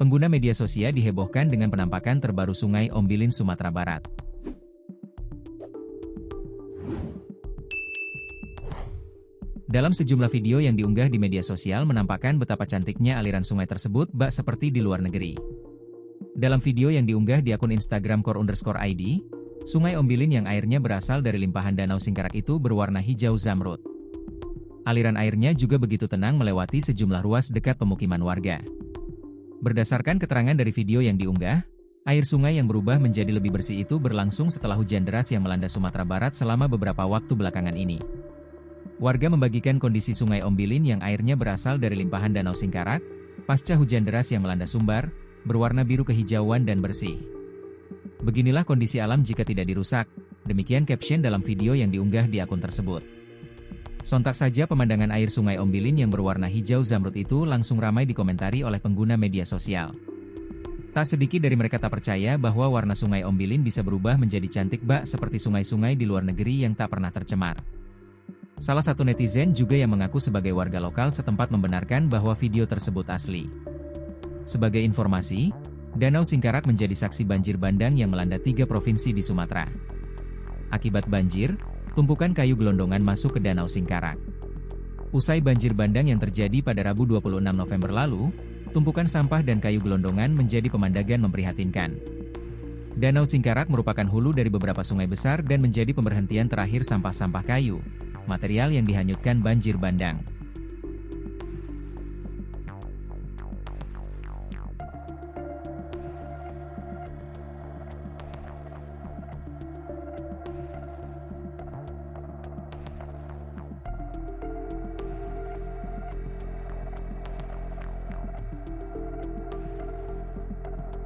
Pengguna media sosial dihebohkan dengan penampakan terbaru Sungai Ombilin, Sumatera Barat. Dalam sejumlah video yang diunggah di media sosial menampakkan betapa cantiknya aliran sungai tersebut bak seperti di luar negeri. Dalam video yang diunggah di akun Instagram @core_id, Sungai Ombilin yang airnya berasal dari limpahan Danau Singkarak itu berwarna hijau zamrud. Aliran airnya juga begitu tenang melewati sejumlah ruas dekat pemukiman warga. Berdasarkan keterangan dari video yang diunggah, air sungai yang berubah menjadi lebih bersih itu berlangsung setelah hujan deras yang melanda Sumatera Barat selama beberapa waktu belakangan ini. Warga membagikan kondisi Sungai Ombilin yang airnya berasal dari limpahan Danau Singkarak, pasca hujan deras yang melanda Sumbar, berwarna biru kehijauan dan bersih. Beginilah kondisi alam jika tidak dirusak, demikian caption dalam video yang diunggah di akun tersebut. Sontak saja pemandangan air Sungai Ombilin yang berwarna hijau zamrud itu langsung ramai dikomentari oleh pengguna media sosial. Tak sedikit dari mereka tak percaya bahwa warna Sungai Ombilin bisa berubah menjadi cantik bak seperti sungai-sungai di luar negeri yang tak pernah tercemar. Salah satu netizen juga yang mengaku sebagai warga lokal setempat membenarkan bahwa video tersebut asli. Sebagai informasi, Danau Singkarak menjadi saksi banjir bandang yang melanda 3 provinsi di Sumatera. Akibat banjir, tumpukan kayu gelondongan masuk ke Danau Singkarak. Usai banjir bandang yang terjadi pada Rabu 26 November lalu, tumpukan sampah dan kayu gelondongan menjadi pemandangan memprihatinkan. Danau Singkarak merupakan hulu dari beberapa sungai besar dan menjadi pemberhentian terakhir sampah-sampah kayu, material yang dihanyutkan banjir bandang.